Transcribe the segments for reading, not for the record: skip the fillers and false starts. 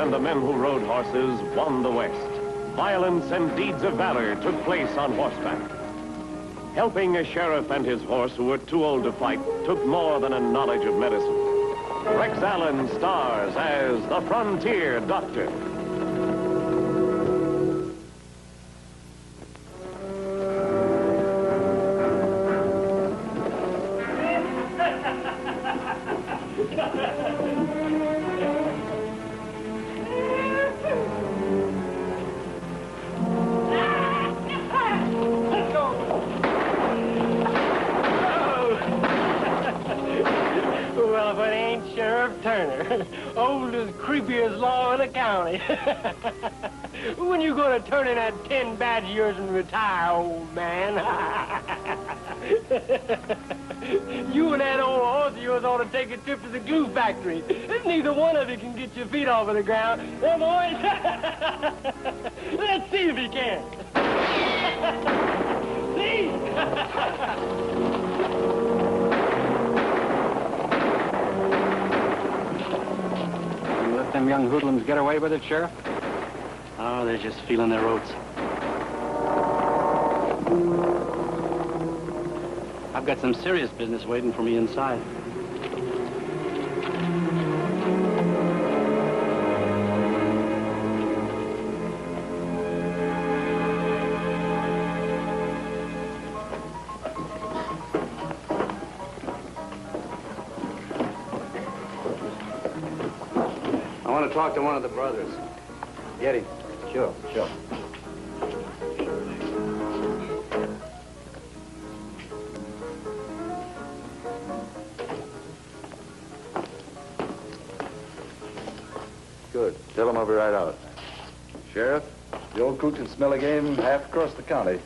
and the men who rode horses won the West. Violence and deeds of valor took place on horseback. Helping a sheriff and his horse who were too old to fight took more than a knowledge of medicine. Rex Allen stars as the Frontier Doctor. Old as creepy as law in the county. When you gonna turn in that 10 badge of yours and retire, old man? You and that old horse of yours ought to take a trip to the glue factory. Neither one of you can get your feet off of the ground. Hey, boys? Let's see if he can. See? Let them young hoodlums get away with it, Sheriff? Oh, they're just feeling their oats. I've got some serious business waiting for me inside. I want to talk to one of the brothers. Get him. Sure. Good. Tell him I'll be right out. Sheriff, the old crew can smell a game half across the county.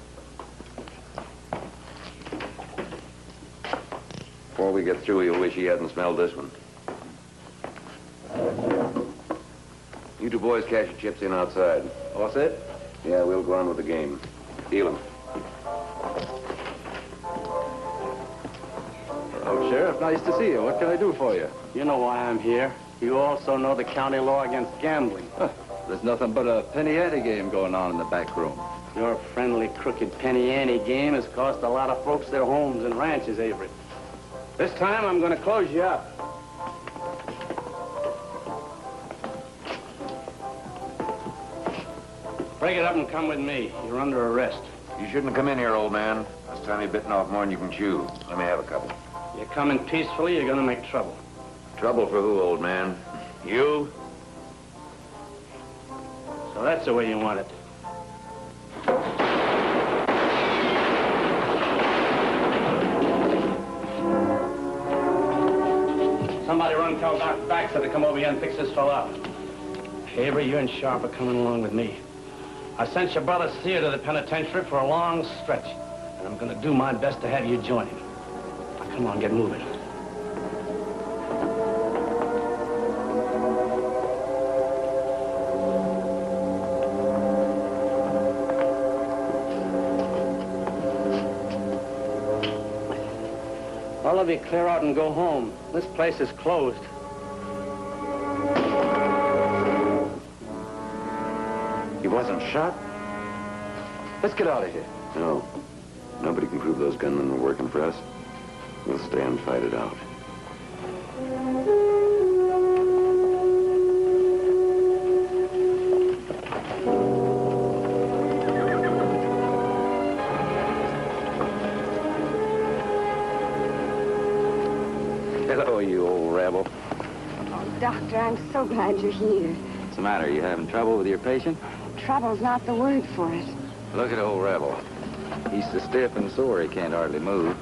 Before we get through, you'll wish he hadn't smelled this one. You two boys cash your chips in outside. All set? Yeah, we'll go on with the game. Deal 'em. Oh, Sheriff, nice to see you. What can I do for you? You know why I'm here. You also know the county law against gambling. There's nothing but a penny ante game going on in the back room. Your friendly, crooked penny ante game has cost a lot of folks their homes and ranches, Avery. This time, I'm going to close you up. Break it up and come with me. You're under arrest. You shouldn't come in here, old man. Last time you've bitten off more than you can chew. Let me have a couple. You're coming peacefully, you're going to make trouble. Trouble for who, old man? You? So that's the way you want it. Somebody run tell Doc Baxter to come over here and fix this fellow up. Avery, you and Sharp are coming along with me. I sent your brother Sear to the penitentiary for a long stretch, and I'm going to do my best to have you join him. Now, come on, get moving. All of you clear out and go home. This place is closed. He wasn't shot? Let's get out of here. No. Nobody can prove those gunmen were working for us. We'll stay and fight it out. Hello, you old rebel. Oh, Doctor, I'm so glad you're here. What's the matter? You having trouble with your patient? Trouble's not the word for it. Look at old Rebel. He's so stiff and sore he can't hardly move.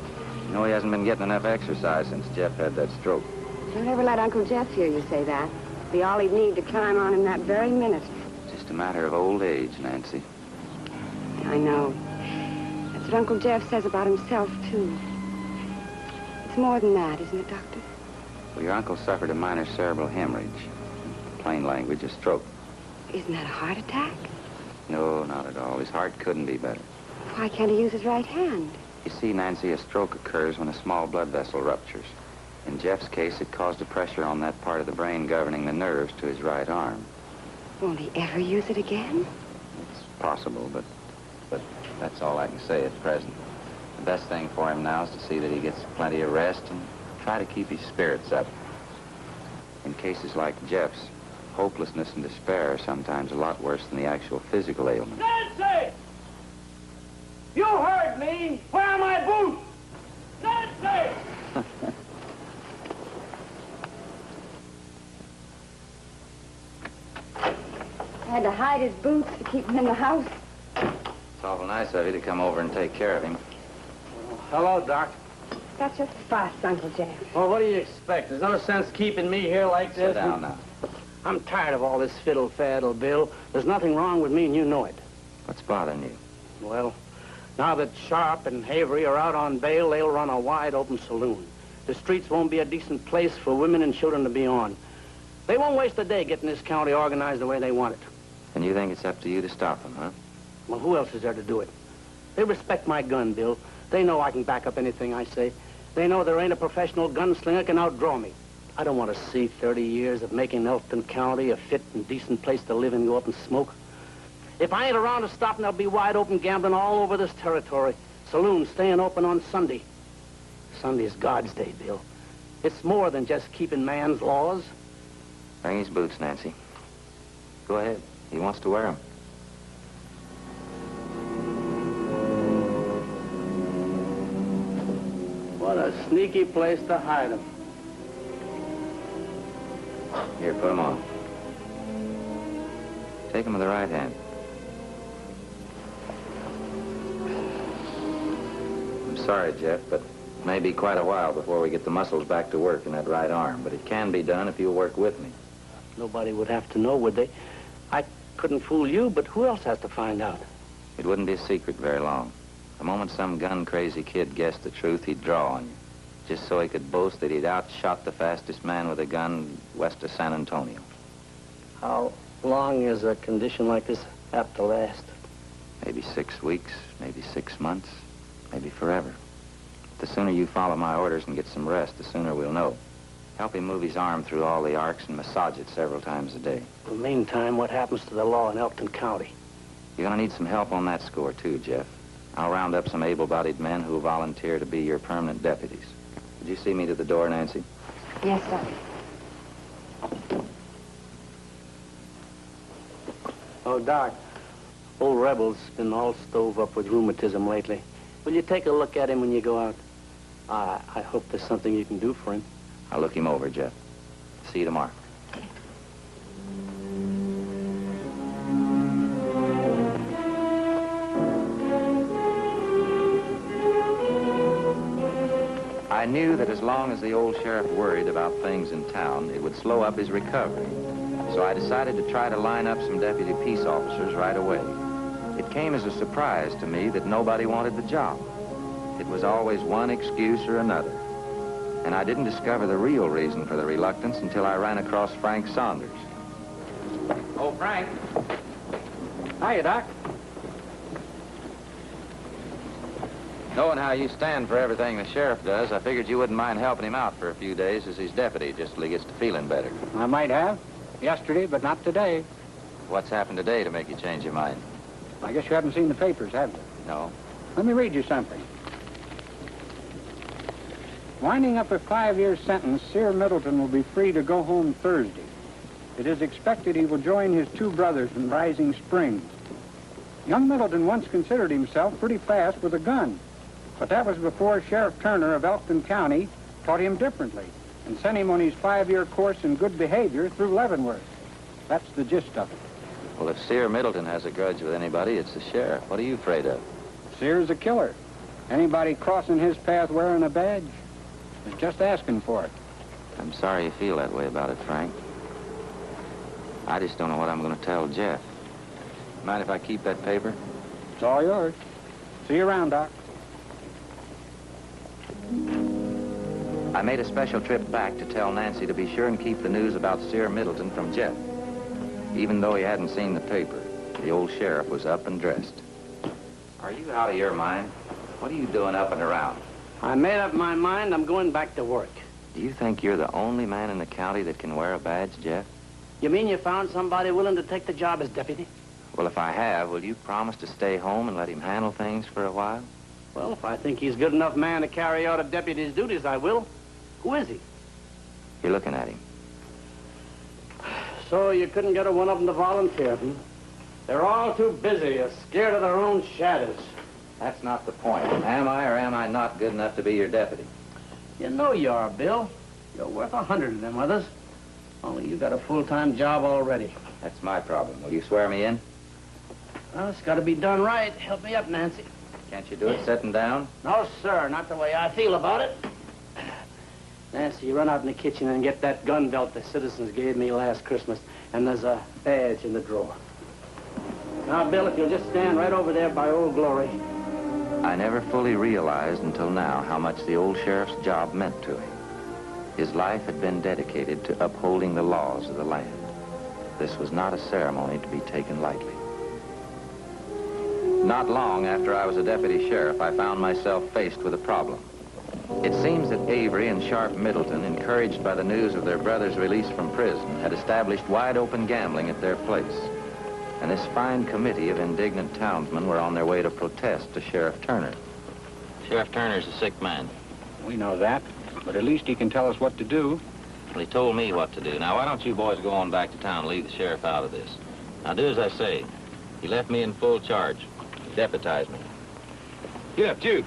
You know, he hasn't been getting enough exercise since Jeff had that stroke. Don't ever let Uncle Jeff hear you say that. Be all he'd need to climb on him that very minute. Just a matter of old age, Nancy. I know. That's what Uncle Jeff says about himself, too. It's more than that, isn't it, Doctor? Well, your uncle suffered a minor cerebral hemorrhage. In plain language, a stroke. Isn't that a heart attack? No, not at all. His heart couldn't be better. Why can't he use his right hand? You see, Nancy, a stroke occurs when a small blood vessel ruptures. In Jeff's case, it caused a pressure on that part of the brain governing the nerves to his right arm. Won't he ever use it again? It's possible, but that's all I can say at present. The best thing for him now is to see that he gets plenty of rest and try to keep his spirits up. In cases like Jeff's, hopelessness and despair are sometimes a lot worse than the actual physical ailment. Nancy! You heard me! Where are my boots? Nancy! I had to hide his boots to keep him in the house. It's awful nice of you to come over and take care of him. Hello, Doc. That's just fast, Uncle Jeff. Well, what do you expect? There's no sense keeping me here like this. Sit down now. I'm tired of all this fiddle-faddle, Bill. There's nothing wrong with me, and you know it. What's bothering you? Well, now that Sharp and Avery are out on bail, they'll run a wide-open saloon. The streets won't be a decent place for women and children to be on. They won't waste a day getting this county organized the way they want it. And you think it's up to you to stop them, huh? Well, who else is there to do it? They respect my gun, Bill. They know I can back up anything I say. They know there ain't a professional gunslinger can outdraw me. I don't want to see 30 years of making Elkton County a fit and decent place to live and go up and smoke. If I ain't around to stop them, there'll be wide open gambling all over this territory. Saloons staying open on Sunday. Sunday's God's day, Bill. It's more than just keeping man's laws. Bring his boots, Nancy. Go ahead. He wants to wear them. What a sneaky place to hide them. Here, put them on. Take them with the right hand. I'm sorry, Jeff, but it may be quite a while before we get the muscles back to work in that right arm, but it can be done if you'll work with me. Nobody would have to know, would they? I couldn't fool you, but who else has to find out? It wouldn't be a secret very long. The moment some gun-crazy kid guessed the truth, he'd draw on you, just so he could boast that he'd outshot the fastest man with a gun west of San Antonio. How long is a condition like this apt to last? Maybe 6 weeks, maybe 6 months, maybe forever. The sooner you follow my orders and get some rest, the sooner we'll know. Help him move his arm through all the arcs and massage it several times a day. In the meantime, what happens to the law in Elkton County? You're going to need some help on that score, too, Jeff. I'll round up some able-bodied men who will volunteer to be your permanent deputies. Would you see me to the door, Nancy? Yes, sir. Oh, Doc, old Rebel's been all stove up with rheumatism lately. Will you take a look at him when you go out? I hope there's something you can do for him. I'll look him over, Jeff. See you tomorrow. I knew that as long as the old sheriff worried about things in town, it would slow up his recovery. So I decided to try to line up some deputy peace officers right away. It came as a surprise to me that nobody wanted the job. It was always one excuse or another. And I didn't discover the real reason for the reluctance until I ran across Frank Saunders. Oh, Frank. Hiya, Doc. Knowing how you stand for everything the sheriff does, I figured you wouldn't mind helping him out for a few days as his deputy, just till he gets to feeling better. I might have. Yesterday, but not today. What's happened today to make you change your mind? I guess you haven't seen the papers, have you? No. Let me read you something. Winding up a 5-year sentence, Sear Middleton will be free to go home Thursday. It is expected he will join his 2 brothers in Rising Springs. Young Middleton once considered himself pretty fast with a gun, but that was before Sheriff Turner of Elkton County taught him differently and sent him on his 5-year course in good behavior through Leavenworth. That's the gist of it. Well, if Sear Middleton has a grudge with anybody, it's the sheriff. What are you afraid of? Sear's a killer. Anybody crossing his path wearing a badge is just asking for it. I'm sorry you feel that way about it, Frank. I just don't know what I'm going to tell Jeff. Mind if I keep that paper? It's all yours. See you around, Doc. I made a special trip back to tell Nancy to be sure and keep the news about Sear Middleton from Jeff. Even though he hadn't seen the paper, the old sheriff was up and dressed. Are you out of your mind? What are you doing up and around? I made up my mind I'm going back to work. Do you think you're the only man in the county that can wear a badge, Jeff? You mean you found somebody willing to take the job as deputy? Well, if I have, will you promise to stay home and let him handle things for a while? Well, if I think he's a good enough man to carry out a deputy's duties, I will. Who is he? You're looking at him. So you couldn't get one of them to volunteer, hmm? They're all too busy, scared of their own shadows. That's not the point. Am I or am I not good enough to be your deputy? You know you are, Bill. You're worth 100 of them others. Only you got a full-time job already. That's my problem. Will you swear me in? Well, it's got to be done right. Help me up, Nancy. Can't you do it sitting down? No, sir. Not the way I feel about it. Nancy, you run out in the kitchen and get that gun belt the citizens gave me last Christmas. And there's a badge in the drawer. Now, Bill, if you'll just stand right over there by Old Glory. I never fully realized until now how much the old sheriff's job meant to him. His life had been dedicated to upholding the laws of the land. This was not a ceremony to be taken lightly. Not long after I was a deputy sheriff, I found myself faced with a problem. It seems that Avery and Sharp Middleton, encouraged by the news of their brother's release from prison, had established wide-open gambling at their place. And this fine committee of indignant townsmen were on their way to protest to Sheriff Turner. Sheriff Turner's a sick man. We know that, but at least he can tell us what to do. Well, he told me what to do. Now, why don't you boys go on back to town and leave the sheriff out of this? Now, do as I say. He left me in full charge. He deputized me. Get up, Jude.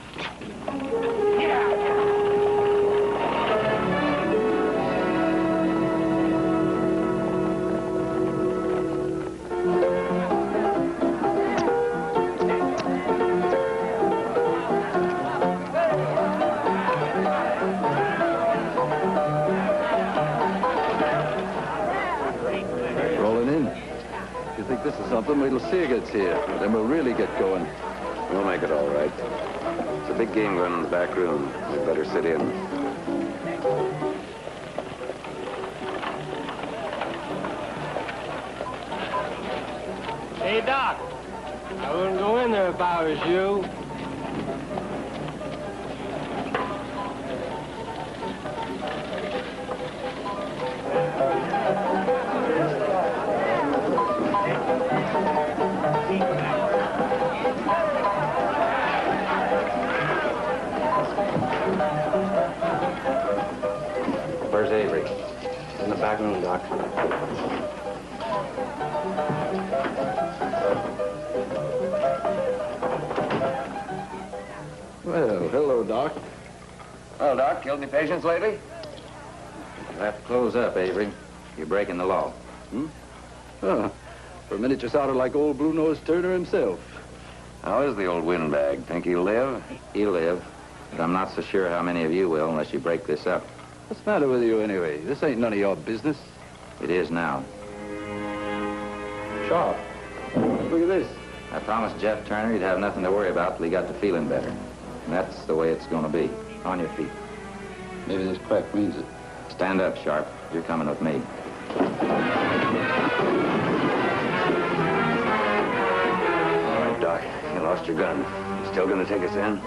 This is something. Wait till Sear gets here. Then we'll really get going. We'll make it all right. It's a big game going in the back room. We'd better sit in. Hey, Doc. I wouldn't go in there if I was you. Where's Avery? In the back room, Doc. Well, hello, Doc. Well, Doc, killed any patients lately? You have to close up, Avery. You're breaking the law. Huh. For a minute, you sounded like old Blue-Nosed Turner himself. How is the old windbag? Think he'll live? He'll live, but I'm not so sure how many of you will unless you break this up. What's the matter with you, anyway? This ain't none of your business. It is now. Sharp. Look at this. I promised Jeff Turner he'd have nothing to worry about till he got to feeling better. And that's the way it's going to be. On your feet. Maybe this crack means it. Stand up, Sharp. You're coming with me. All right, Doc. You lost your gun. You still gonna take us in?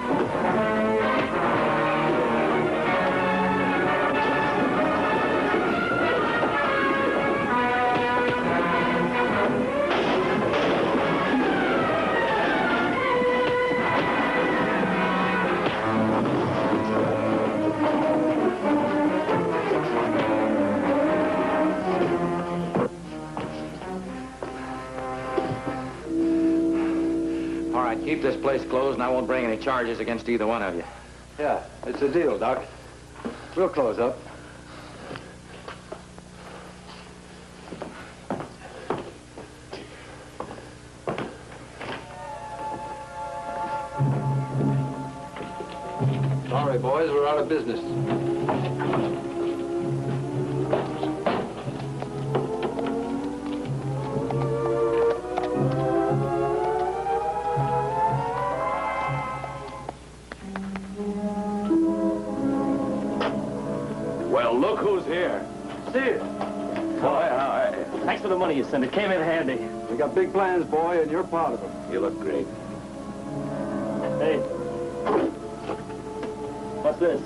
Keep this place closed, and I won't bring any charges against either one of you. Yeah, it's a deal, Doc. We'll close up. Sorry, boys, we're out of business. Well, look who's here. Steve. Thanks for the money you sent. It came in handy. We got big plans, boy, and you're part of them. You look great. Hey. What's this?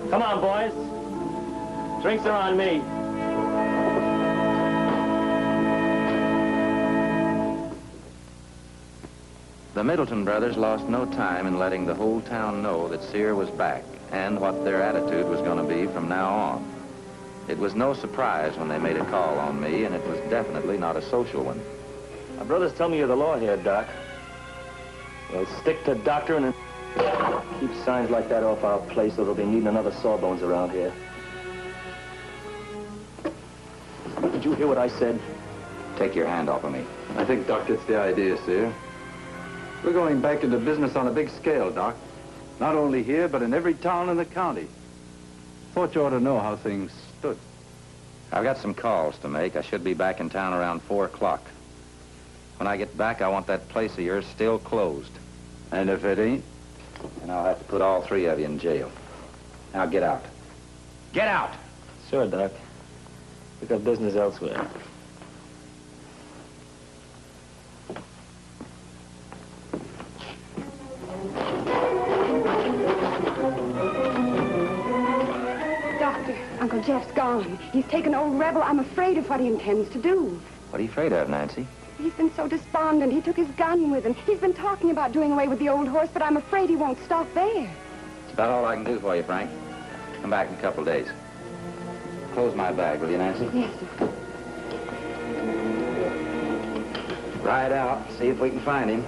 Come on, boys. Drinks are on me. The Middleton brothers lost no time in letting the whole town know that Sear was back and what their attitude was going to be from now on. It was no surprise when they made a call on me, and it was definitely not a social one. My brothers tell me you're the law here, Doc. Well, stick to doctrine and keep signs like that off our place, or they'll be needing another sawbones around here. Did you hear what I said? Take your hand off of me. I think Doc gets the idea, Sear. We're going back into business on a big scale, Doc. Not only here, but in every town in the county. Thought you ought to know how things stood. I've got some calls to make. I should be back in town around 4 o'clock. When I get back, I want that place of yours still closed. And if it ain't? And I'll have to put all 3 of you in jail. Now get out. Get out! Sure, Doc. We got business elsewhere. Doctor, Uncle Jeff's gone. He's taken old Rebel. I'm afraid of what he intends to do. What are you afraid of, Nancy? He's been so despondent. He took his gun with him. He's been talking about doing away with the old horse, but I'm afraid he won't stop there. It's about all I can do for you, Frank. Come back in a couple of days. Close my bag, will you, Nancy? Yes, sir. Ride out, see if we can find him.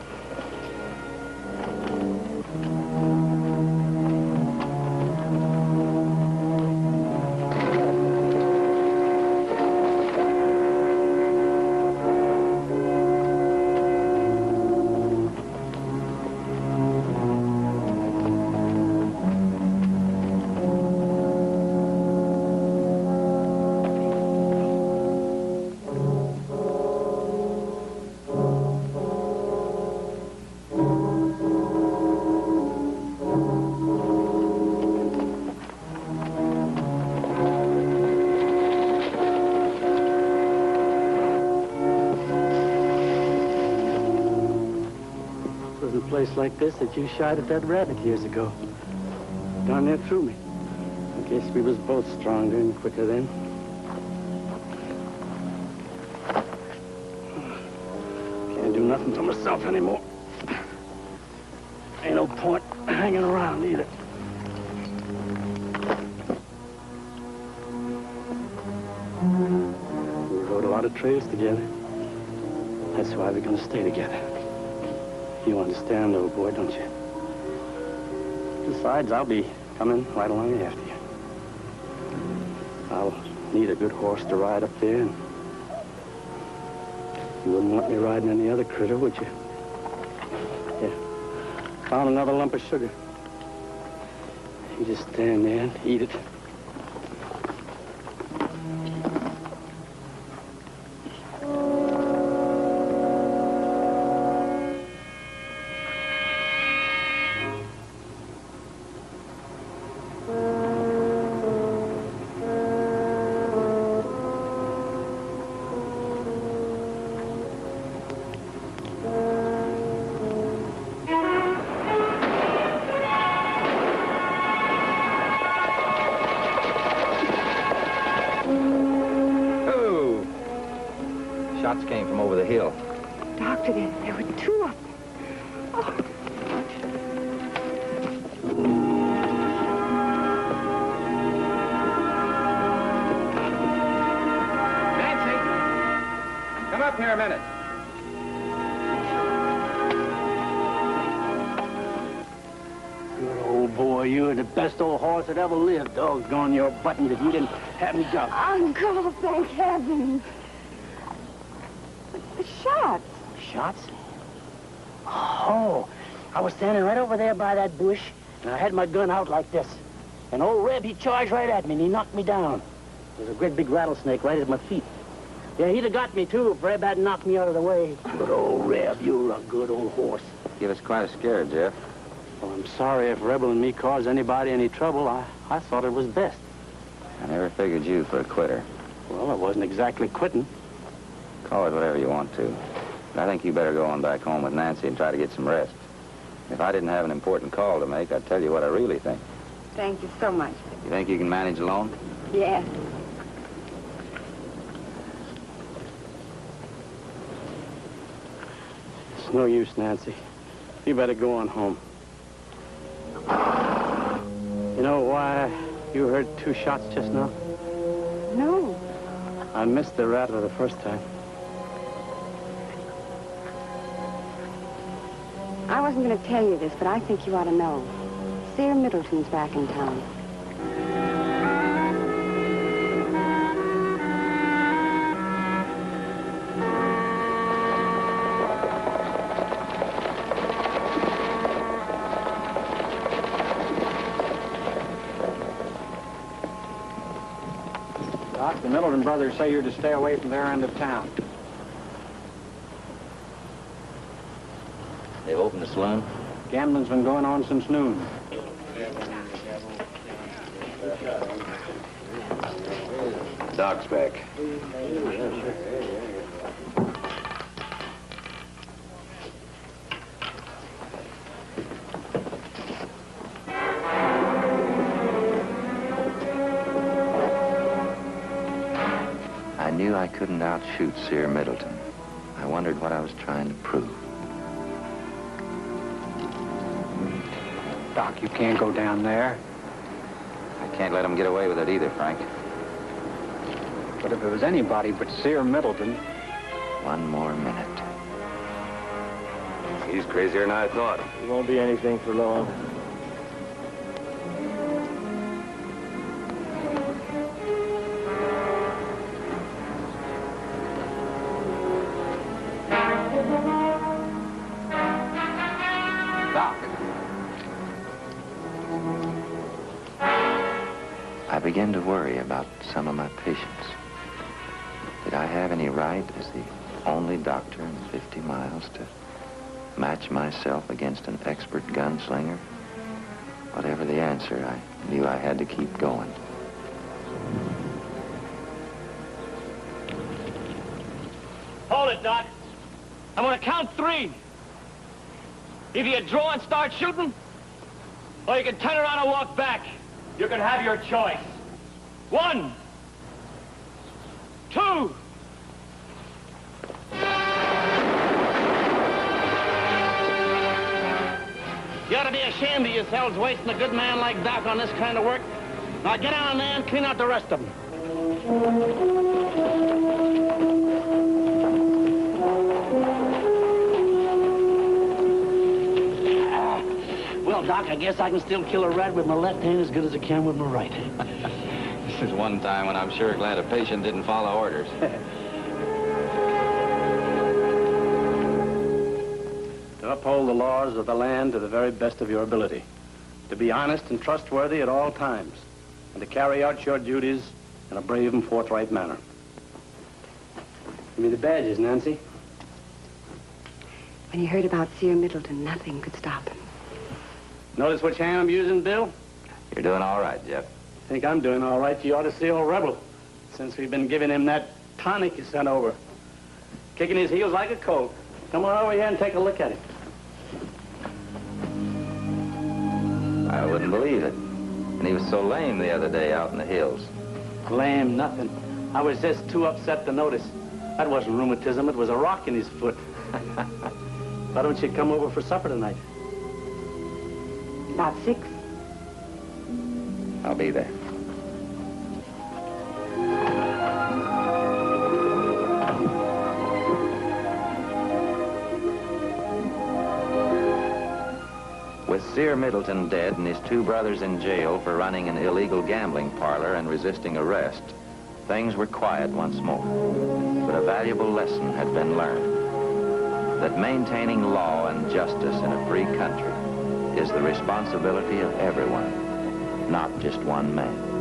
Place like this that you shot at that rabbit years ago. Darn near threw me. I guess we was both stronger and quicker then. Can't do nothing for myself anymore. Ain't no point hanging around either. We rode a lot of trails together. That's why we're gonna stay together. You understand, old boy, don't you? Besides, I'll be coming right along after you. I'll need a good horse to ride up there, and you wouldn't want me riding any other critter, would you? Yeah. Found another lump of sugar. You just stand there and eat it. Shots came from over the hill. Doctor, there were 2 of them. Oh. Nancy! Come up here a minute. Good old boy, you're the best old horse that ever lived. Doggone your buttons if you didn't have me jump. Uncle, thank heavens. Shots. Shots? Oh, I was standing right over there by that bush, and I had my gun out like this. And old Reb, he charged right at me, and he knocked me down. There's a great big rattlesnake right at my feet. Yeah, he'd have got me, too, if Reb hadn't knocked me out of the way. Good old Reb, you're a good old horse. Give us quite a scare, Jeff. Well, I'm sorry if Rebel and me caused anybody any trouble. I thought it was best. I never figured you for a quitter. Well, I wasn't exactly quitting. Call it whatever you want to. But I think you better go on back home with Nancy and try to get some rest. If I didn't have an important call to make, I'd tell you what I really think. Thank you so much. You think you can manage alone? Yes. It's no use, Nancy. You better go on home. You know why you heard 2 shots just now? No. I missed the rattler the first time. I wasn't going to tell you this, but I think you ought to know. Sear Middleton's back in town. Doc, the Middleton brothers say you're to stay away from their end of town. They've opened the saloon? Gambling's been going on since noon. Doc's back. I knew I couldn't outshoot Sear Middleton. I wondered what I was trying to prove. Doc, you can't go down there. I can't let him get away with it either, Frank. But if it was anybody but Sear Middleton... One more minute. He's crazier than I thought. It won't be anything for long. Doc. I began to worry about some of my patients. Did I have any right as the only doctor in 50 miles to match myself against an expert gunslinger? Whatever the answer, I knew I had to keep going. Hold it, Doc. I'm gonna count 3. Either you draw and start shooting, or you can turn around and walk back. You can have your choice. 1, 2. You ought to be ashamed of yourselves wasting a good man like Doc on this kind of work. Now get down there and clean out the rest of them. Well, Doc, I guess I can still kill a rat with my left hand as good as I can with my right. This is one time when I'm sure glad a patient didn't follow orders. To uphold the laws of the land to the very best of your ability. To be honest and trustworthy at all times. And to carry out your duties in a brave and forthright manner. Give me the badges, Nancy. When he heard about Sear Middleton, nothing could stop him. Notice which hand I'm using, Bill? You're doing all right, Jeff. Think I'm doing all right. You ought to see old Rebel. Since we've been giving him that tonic you sent over. Kicking his heels like a colt. Come on over here and take a look at him. I wouldn't believe it. And he was so lame the other day out in the hills. Lame, nothing. I was just too upset to notice. That wasn't rheumatism, it was a rock in his foot. Why don't you come over for supper tonight? About 6. I'll be there. With Sear Middleton dead and his 2 brothers in jail for running an illegal gambling parlor and resisting arrest, things were quiet once more. But a valuable lesson had been learned. That maintaining law and justice in a free country is the responsibility of everyone, not just one man.